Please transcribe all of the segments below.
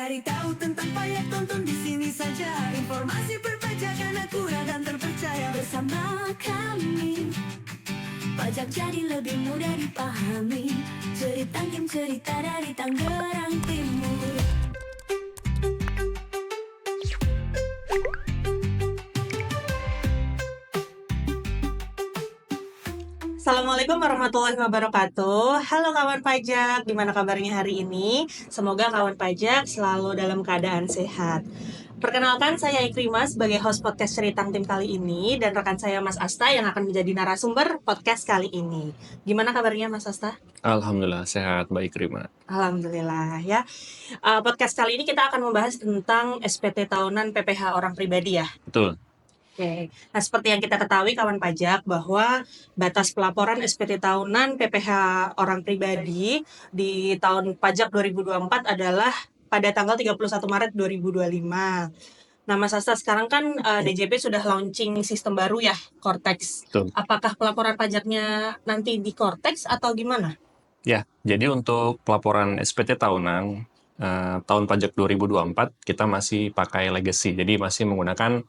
Cari tahu tentang pajak tonton di sini saja. Informasi perpajakan akurat dan terpercaya. Bersama kami, pajak jadi lebih mudah dipahami. Cerita tim cerita dari Tangerang Timur. Assalamualaikum warahmatullahi wabarakatuh. Halo kawan pajak, gimana kabarnya hari ini? Semoga kawan pajak selalu dalam keadaan sehat. Perkenalkan, saya Ikrima sebagai host podcast Ceritang Tim kali ini, dan rekan saya Mas Asta yang akan menjadi narasumber podcast kali ini. Gimana kabarnya Mas Asta? Alhamdulillah sehat, baik Rima. Alhamdulillah ya. Podcast kali ini kita akan membahas tentang SPT tahunan PPh orang pribadi ya. Betul. Oke, nah seperti yang kita ketahui kawan pajak bahwa batas pelaporan SPT tahunan PPh orang pribadi di tahun pajak 2024 adalah pada tanggal 31 Maret 2025. Nah Mas Asta, sekarang kan DJP sudah launching sistem baru ya, Cortex. Betul. Apakah pelaporan pajaknya nanti di Cortex atau gimana? Ya, jadi untuk pelaporan SPT tahunan tahun pajak 2024 kita masih pakai legacy, jadi masih menggunakan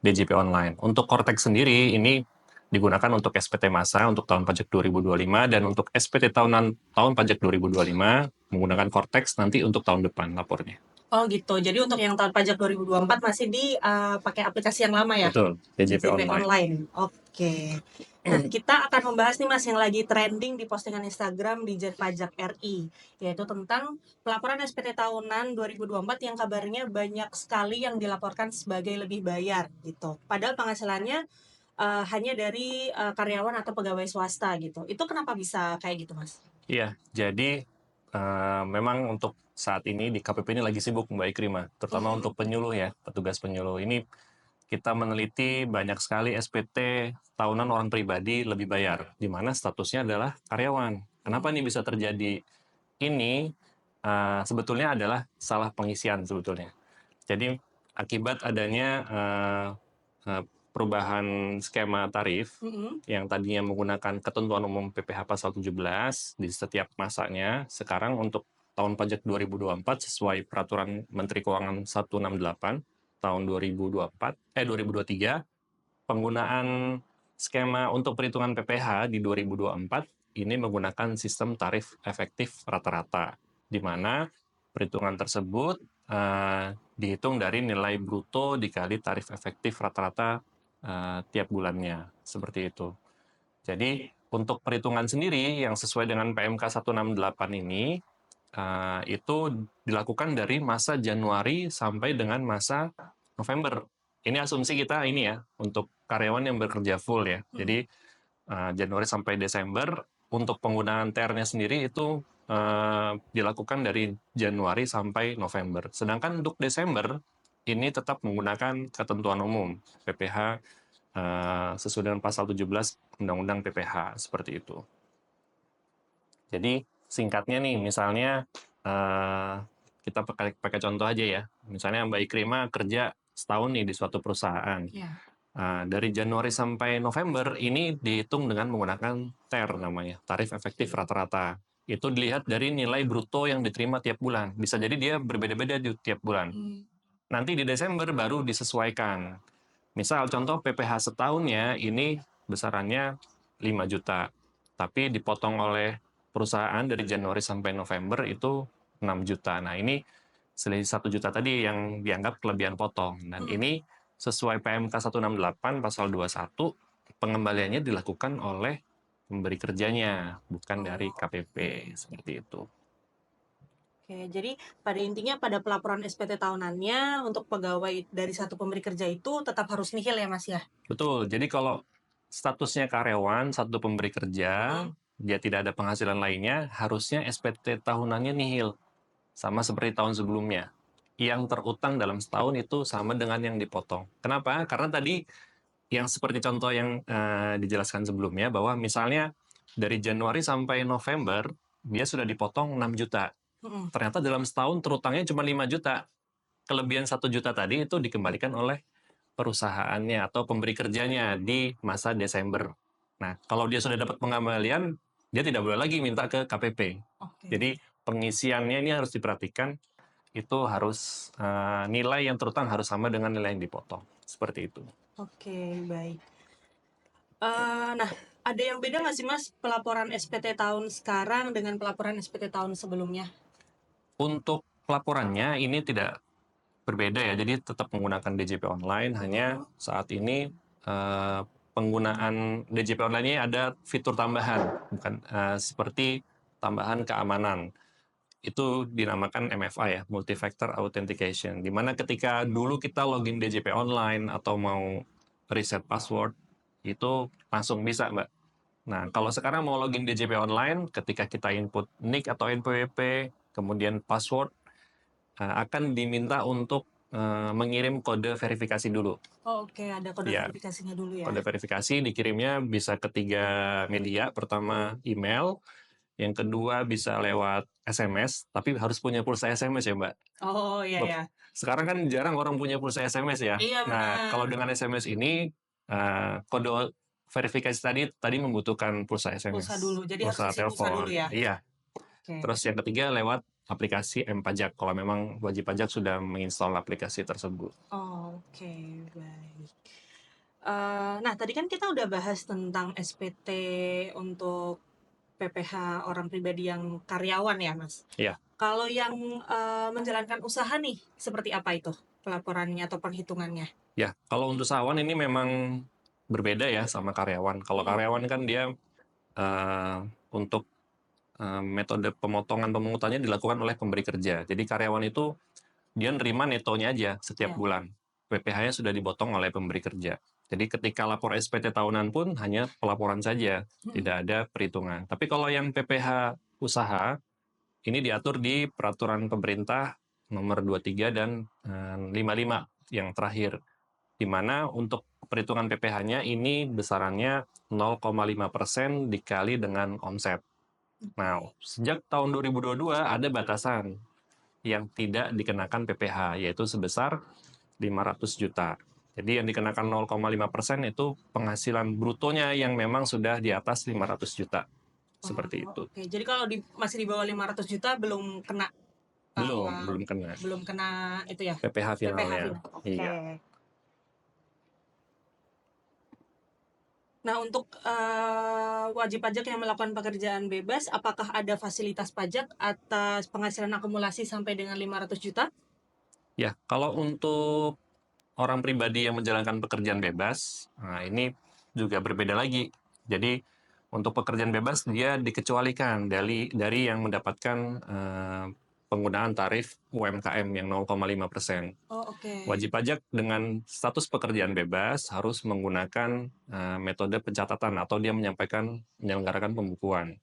DJP online. Untuk Cortex sendiri ini digunakan untuk SPT masa untuk tahun pajak 2025 dan untuk SPT tahunan tahun pajak 2025 menggunakan Cortex nanti untuk tahun depan lapornya. Oh gitu, jadi untuk yang tahun pajak 2024 masih pakai aplikasi yang lama ya? Betul, DJP online. online. Oke. Nah, kita akan membahas nih Mas yang lagi trending di postingan Instagram di Jen Pajak RI, yaitu tentang pelaporan SPT tahunan 2024 yang kabarnya banyak sekali yang dilaporkan sebagai lebih bayar gitu. Padahal penghasilannya hanya dari karyawan atau pegawai swasta gitu. Itu kenapa bisa kayak gitu, Mas? Iya, jadi memang untuk saat ini di KPP ini lagi sibuk Mbak Ikrima, terutama untuk penyuluh ya, petugas penyuluh. Ini kita meneliti banyak sekali SPT tahunan orang pribadi lebih bayar, di mana statusnya adalah karyawan. Kenapa ini bisa terjadi? Ini sebetulnya adalah salah pengisian sebetulnya. Jadi akibat adanya perubahan skema tarif yang tadinya menggunakan ketentuan umum PPh pasal 17 di setiap masanya, sekarang untuk tahun pajak 2024 sesuai peraturan Menteri Keuangan 168 tahun 2023, penggunaan skema untuk perhitungan PPh di 2024 ini menggunakan sistem tarif efektif rata-rata, di mana perhitungan tersebut dihitung dari nilai bruto dikali tarif efektif rata-rata tiap bulannya, seperti itu. Jadi untuk perhitungan sendiri yang sesuai dengan PMK 168 ini, itu dilakukan dari masa Januari sampai dengan masa November. Ini asumsi kita ini ya, untuk karyawan yang bekerja full ya. Jadi Januari sampai Desember, untuk penggunaan TR-nya sendiri itu dilakukan dari Januari sampai November. Sedangkan untuk Desember, ini tetap menggunakan ketentuan umum PPh sesuai dengan pasal 17 Undang-Undang PPh, seperti itu. Jadi singkatnya nih, misalnya kita pakai contoh aja ya. Misalnya Mbak Ikrima kerja setahun nih di suatu perusahaan. Dari Januari sampai November ini dihitung dengan menggunakan TER namanya, tarif efektif rata-rata. Itu dilihat dari nilai bruto yang diterima tiap bulan. Bisa jadi dia berbeda-beda di tiap bulan. Nanti di Desember baru disesuaikan. Misal contoh PPh setahunnya ini besarannya 5 juta. Tapi dipotong oleh perusahaan dari Januari sampai November itu 6 juta. Nah ini selisih 1 juta tadi yang dianggap kelebihan potong. Dan ini sesuai PMK 168 pasal 21, pengembaliannya dilakukan oleh pemberi kerjanya, bukan dari KPP, seperti itu. Oke, jadi pada intinya pada pelaporan SPT tahunannya untuk pegawai dari satu pemberi kerja itu tetap harus nihil ya Mas ya? Betul, jadi kalau statusnya karyawan, satu pemberi kerja, dia tidak ada penghasilan lainnya, harusnya SPT tahunannya nihil, sama seperti tahun sebelumnya. Yang terutang dalam setahun itu sama dengan yang dipotong. Kenapa? Karena tadi yang seperti contoh yang dijelaskan sebelumnya, bahwa misalnya dari Januari sampai November, dia sudah dipotong 6 juta. Ternyata dalam setahun terutangnya cuma 5 juta. Kelebihan 1 juta tadi itu dikembalikan oleh perusahaannya atau pemberi kerjanya di masa Desember. Nah, kalau dia sudah dapat pengembalian, dia tidak boleh lagi minta ke KPP. Jadi pengisiannya ini harus diperhatikan itu harus nilai yang terutang harus sama dengan nilai yang dipotong. Seperti itu. Oke, baik. Nah, ada yang beda nggak sih Mas pelaporan SPT tahun sekarang dengan pelaporan SPT tahun sebelumnya? Untuk pelaporannya ini tidak berbeda ya, jadi tetap menggunakan DJP online, hanya saat ini penggunaan DJP online ini ada fitur tambahan, bukan seperti tambahan keamanan. Itu dinamakan MFA ya, Multi-Factor Authentication, di mana ketika dulu kita login DJP online atau mau reset password, itu langsung bisa, Mbak. Nah, kalau sekarang mau login DJP online, ketika kita input NIK atau NPWP, kemudian password, akan diminta untuk mengirim kode verifikasi dulu. Oh, oke, ada kode Ya, verifikasinya dulu ya. kode verifikasi dikirimnya bisa ke 3 media. Pertama, email. Yang kedua bisa lewat SMS, tapi harus punya pulsa SMS ya, Mbak. Oh, iya ya. Sekarang kan jarang orang punya pulsa SMS ya. Iya, Nah, kalau benar. dengan SMS ini, kode verifikasi tadi membutuhkan pulsa SMS, Pulsa dulu. Jadi harus pulsa isi pulsa dulu telepon. ya. Iya. Oke. Terus yang ketiga lewat aplikasi M-Pajak, kalau memang wajib pajak sudah menginstal aplikasi tersebut. Oh, oke, baik. Nah, tadi kan kita udah bahas tentang SPT untuk PPh orang pribadi yang karyawan ya, Mas? Iya. Kalau yang menjalankan usaha nih, seperti apa itu pelaporannya atau perhitungannya? Ya, kalau untuk usahawan ini memang berbeda ya sama karyawan. Kalau karyawan kan dia untuk metode pemotongan pemungutannya dilakukan oleh pemberi kerja. Jadi karyawan itu dia nerima netonya aja setiap Ya. bulan. PPh-nya sudah dipotong oleh pemberi kerja. Jadi ketika lapor SPT tahunan pun hanya pelaporan saja, tidak ada perhitungan. Tapi kalau yang PPh usaha, ini diatur di peraturan pemerintah nomor 23 dan 55 yang terakhir, di mana untuk perhitungan PPh-nya ini besarannya 0,5% dikali dengan omset. Nah, sejak tahun 2022 ada batasan yang tidak dikenakan PPh, yaitu sebesar 500 juta. Jadi yang dikenakan 0,5% itu penghasilan brutonya yang memang sudah di atas 500 juta. Seperti itu. Oke, jadi kalau masih di bawah 500 juta belum kena Belum kena belum kena itu ya, PPh PPh finalnya. final. Oke. Iya. Nah, untuk wajib pajak yang melakukan pekerjaan bebas, apakah ada fasilitas pajak atas penghasilan akumulasi sampai dengan 500 juta? Ya, kalau untuk orang pribadi yang menjalankan pekerjaan bebas, nah ini juga berbeda lagi. Jadi untuk pekerjaan bebas dia dikecualikan dari yang mendapatkan penggunaan tarif UMKM yang 0,5%. Oh, oke. Wajib pajak dengan status pekerjaan bebas harus menggunakan metode pencatatan atau dia menyelenggarakan pembukuan.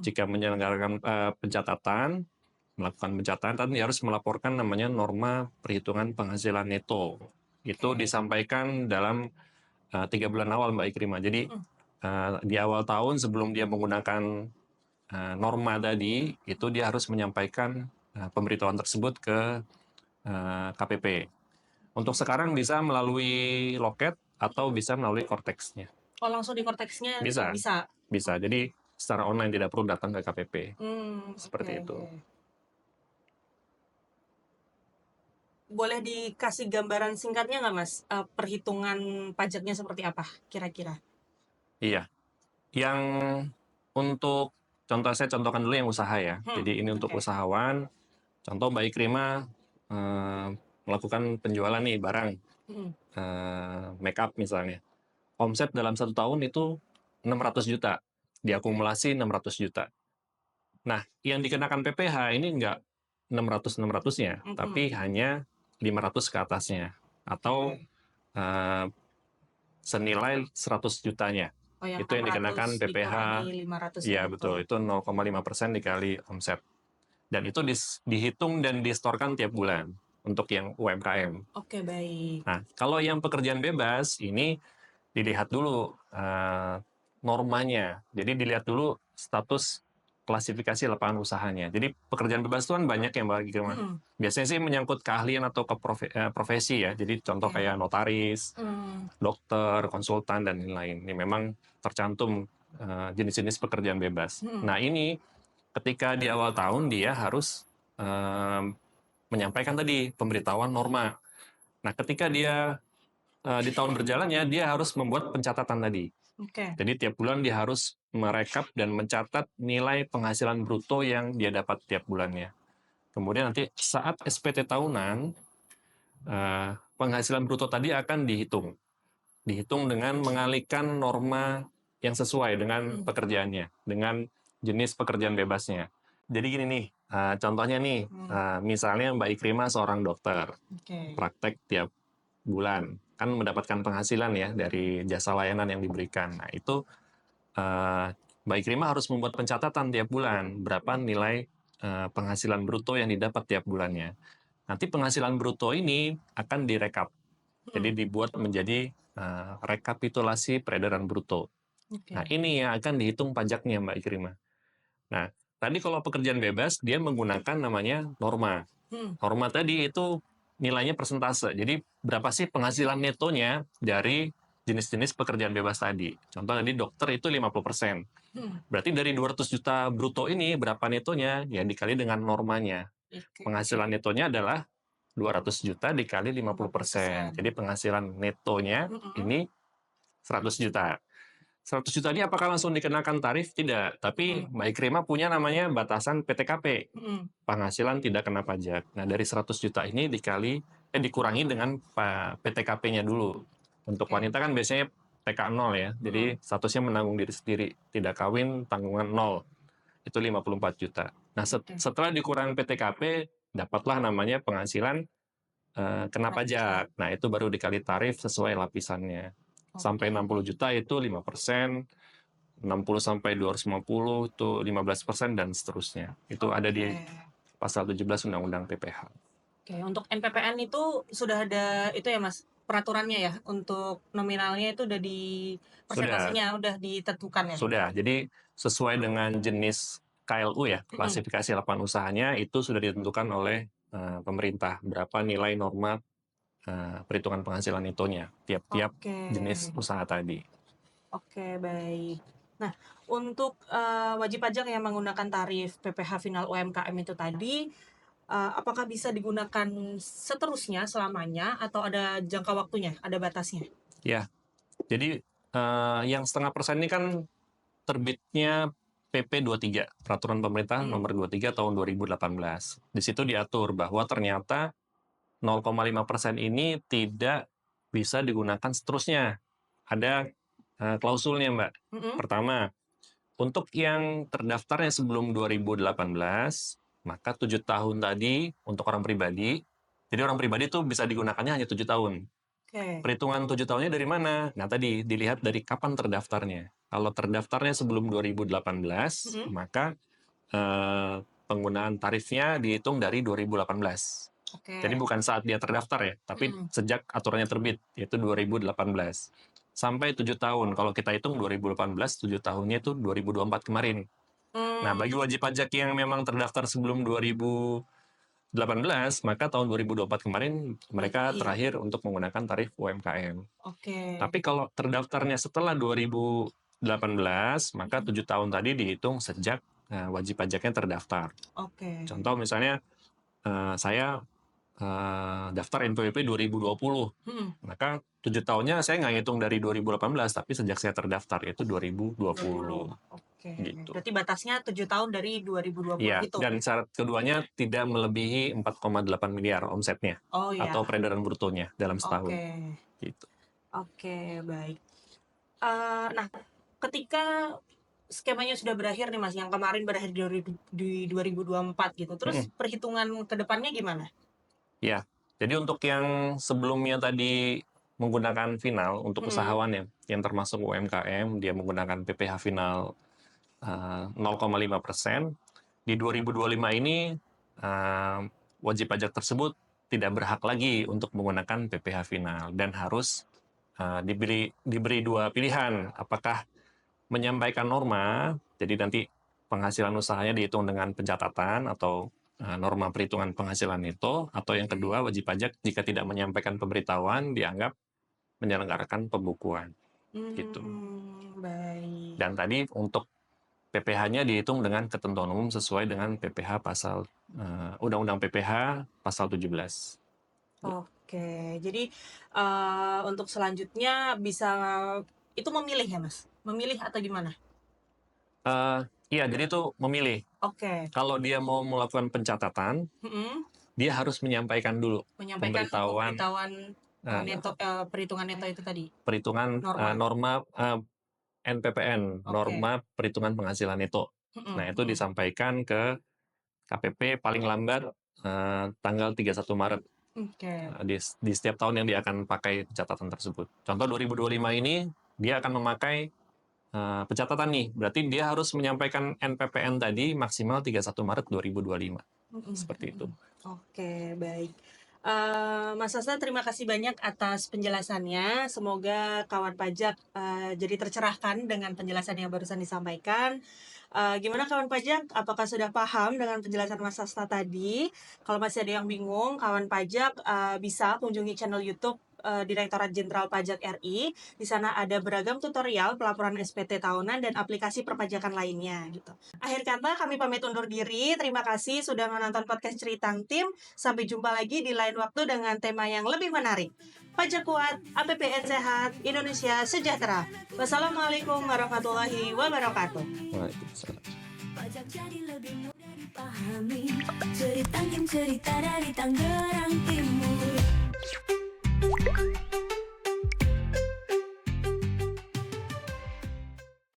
Jika menyelenggarakan pencatatan, melakukan pencatatan, dia harus melaporkan namanya norma perhitungan penghasilan neto. Itu disampaikan dalam 3 bulan awal, Mbak Ikrimah. Jadi di awal tahun sebelum dia menggunakan norma tadi, itu dia harus menyampaikan pemberitahuan tersebut ke KPP. Untuk sekarang bisa melalui loket atau bisa melalui Korteksnya. Oh, langsung di korteksnya Bisa. bisa. Bisa. Jadi secara online tidak perlu datang ke KPP. Seperti Oke. itu. Boleh dikasih gambaran singkatnya nggak, Mas? Perhitungan pajaknya seperti apa kira-kira? Iya. Yang untuk saya contohkan dulu yang usaha ya. Jadi ini untuk oke. usahawan. Contoh Mbak Ikrimah melakukan penjualan nih barang make up misalnya. Omset dalam 1 tahun itu 600 juta. Diakumulasi 600 juta. Nah, yang dikenakan PPh ini enggak 600-600-nya, tapi hanya 500 ke atasnya. Atau senilai 100 jutanya. Oh, yang Itu yang dikenakan 600 PPh. dikurangi 500 Iya, itu. betul. Itu 0,5% dikali omset. Dan itu dihitung dan distorkan tiap bulan untuk yang UMKM. Oke, baik. Nah, kalau yang pekerjaan bebas, ini dilihat dulu normanya. Jadi dilihat dulu status klasifikasi lapangan usahanya. Jadi pekerjaan bebas itu kan banyak ya Mbak Gilman. Biasanya sih menyangkut keahlian atau ke profesi ya. Jadi contoh kayak notaris, dokter, konsultan, dan lain-lain. Ini memang tercantum jenis-jenis pekerjaan bebas. Nah ini ketika di awal tahun dia harus menyampaikan tadi pemberitahuan norma. Nah, ketika dia di tahun berjalannya, dia harus membuat pencatatan tadi. Oke. Jadi tiap bulan dia harus merekap dan mencatat nilai penghasilan bruto yang dia dapat tiap bulannya. Kemudian nanti saat SPT tahunan, penghasilan bruto tadi akan dihitung dengan mengalihkan norma yang sesuai dengan pekerjaannya, dengan jenis pekerjaan bebasnya. Jadi gini nih, contohnya nih, misalnya Mbak Ikrimah seorang dokter, Oke. praktek tiap bulan, kan mendapatkan penghasilan ya dari jasa layanan yang diberikan. Nah itu Mbak Ikrimah harus membuat pencatatan tiap bulan, berapa nilai penghasilan bruto yang didapat tiap bulannya. Nanti penghasilan bruto ini akan direkap. Jadi dibuat menjadi rekapitulasi peredaran bruto. Oke. Nah, ini yang akan dihitung pajaknya, Mbak Ikrimah. Nah, tadi kalau pekerjaan bebas, dia menggunakan namanya norma. Norma tadi itu nilainya persentase. Jadi, berapa sih penghasilan netonya dari jenis-jenis pekerjaan bebas tadi. Contoh tadi dokter itu 50%. Berarti dari 200 juta bruto ini, berapa netonya? Ya, dikali dengan normanya. Oke. Penghasilan netonya adalah 200 juta dikali 50%. Jadi penghasilan netonya ini 100 juta. 100 juta ini apakah langsung dikenakan tarif? Tidak. Tapi Mbak Ikrimah punya namanya batasan PTKP. Penghasilan tidak kena pajak. Nah, dari 100 juta ini dikurangi dengan PTKP-nya dulu. Untuk wanita kan biasanya TK 0 ya. Jadi statusnya menanggung diri sendiri. Tidak kawin, tanggungan 0. Itu 54 juta. Nah, setelah dikurangi PTKP, dapatlah namanya penghasilan kena pajak. Nah, itu baru dikali tarif sesuai lapisannya. Sampai 60 juta itu 5%, 60 sampai 250 itu 15% dan seterusnya. Itu ada di pasal 17 Undang-Undang PPH. Oke, untuk NPPN itu sudah ada itu ya Mas, peraturannya ya untuk nominalnya itu udah di persentasenya udah ditentukan ya? Sudah. Jadi sesuai dengan jenis KLU ya, klasifikasi lapangan usahanya itu sudah ditentukan oleh pemerintah berapa nilai norma perhitungan penghasilan netonya tiap-tiap jenis usaha tadi. Oke, baik. Nah, untuk wajib pajak yang menggunakan tarif PPh final UMKM itu tadi, apakah bisa digunakan seterusnya selamanya atau ada jangka waktunya, ada batasnya? Ya, jadi yang 0,5% ini kan terbitnya PP 23, Peraturan Pemerintah Nomor 23 Tahun 2018. Di situ diatur bahwa ternyata 0,5% ini tidak bisa digunakan seterusnya. Ada klausulnya, Mbak. Pertama, untuk yang terdaftarnya sebelum 2018, maka 7 tahun tadi untuk orang pribadi, jadi orang pribadi itu bisa digunakannya hanya 7 tahun. Perhitungan 7 tahunnya dari mana? Nah, tadi dilihat dari kapan terdaftarnya. Kalau terdaftarnya sebelum 2018, maka penggunaan tarifnya dihitung dari 2018. Jadi bukan saat dia terdaftar ya, tapi sejak aturannya terbit, yaitu 2018. Sampai 7 tahun. Kalau kita hitung 2018, 7 tahunnya itu 2024 kemarin. Nah, bagi wajib pajak yang memang terdaftar sebelum 2018, maka tahun 2024 kemarin mereka terakhir untuk menggunakan tarif UMKM. Tapi kalau terdaftarnya setelah 2018, maka 7 tahun tadi dihitung sejak wajib pajaknya terdaftar. Contoh misalnya saya daftar NPWP 2020, maka 7 tahunnya saya nggak hitung dari 2018, tapi sejak saya terdaftar yaitu 2020. Gitu. Berarti batasnya 7 tahun dari 2020 ya, gitu? Dan syarat keduanya tidak melebihi 4,8 miliar omsetnya atau peredaran brutonya dalam setahun. Gitu. Oke, baik. Nah, ketika skemanya sudah berakhir nih Mas, yang kemarin berakhir di 2024 gitu, terus perhitungan ke depannya gimana? Ya, jadi untuk yang sebelumnya tadi menggunakan final untuk usahawan yang termasuk UMKM, dia menggunakan PPh final 0,5%. Di 2025 ini wajib pajak tersebut tidak berhak lagi untuk menggunakan PPh final dan harus diberi dua pilihan, apakah menyampaikan norma, jadi nanti penghasilan usahanya dihitung dengan pencatatan atau norma perhitungan penghasilan itu, atau yang kedua wajib pajak jika tidak menyampaikan pemberitahuan dianggap menyelenggarakan pembukuan gitu. Baik. Dan tadi untuk PPh-nya dihitung dengan ketentuan umum sesuai dengan PPh pasal Undang-Undang PPh pasal 17. Oke, jadi untuk selanjutnya bisa itu memilih ya Mas? Memilih atau gimana? Iya, jadi itu memilih. Oke. Kalau dia mau melakukan pencatatan, Mm-mm. dia harus menyampaikan dulu Menyampaikan pemberitahuan neto, perhitungan neto itu tadi. perhitungan norma NPPN, Oke. norma perhitungan penghasilan neto. Mm-mm. Nah, itu disampaikan ke KPP paling lambat tanggal 31 Maret Oke. di setiap tahun yang dia akan pakai pencatatan tersebut. Contoh 2025 ini dia akan memakai pencatatan nih, berarti dia harus menyampaikan NPPN tadi maksimal 31 Maret 2025. Seperti itu. Oke, baik. Mas Sastra, terima kasih banyak atas penjelasannya. Semoga kawan pajak jadi tercerahkan dengan penjelasan yang barusan disampaikan. Gimana kawan pajak? Apakah sudah paham dengan penjelasan Mas Sastra tadi? Kalau masih ada yang bingung, kawan pajak bisa kunjungi channel YouTube Direktorat Jenderal Pajak RI. Di sana ada beragam tutorial pelaporan SPT tahunan dan aplikasi perpajakan lainnya gitu. Akhir kata kami pamit undur diri. Terima kasih sudah menonton podcast Ceritang Tim. Sampai jumpa lagi di lain waktu dengan tema yang lebih menarik. Pajak kuat, APBN sehat, Indonesia sejahtera. Wassalamualaikum warahmatullahi wabarakatuh. Waalaikumsalam. Pajak jadi lebih mudah dipahami. Ceritang Tim, cerita dari Tangerang Timur.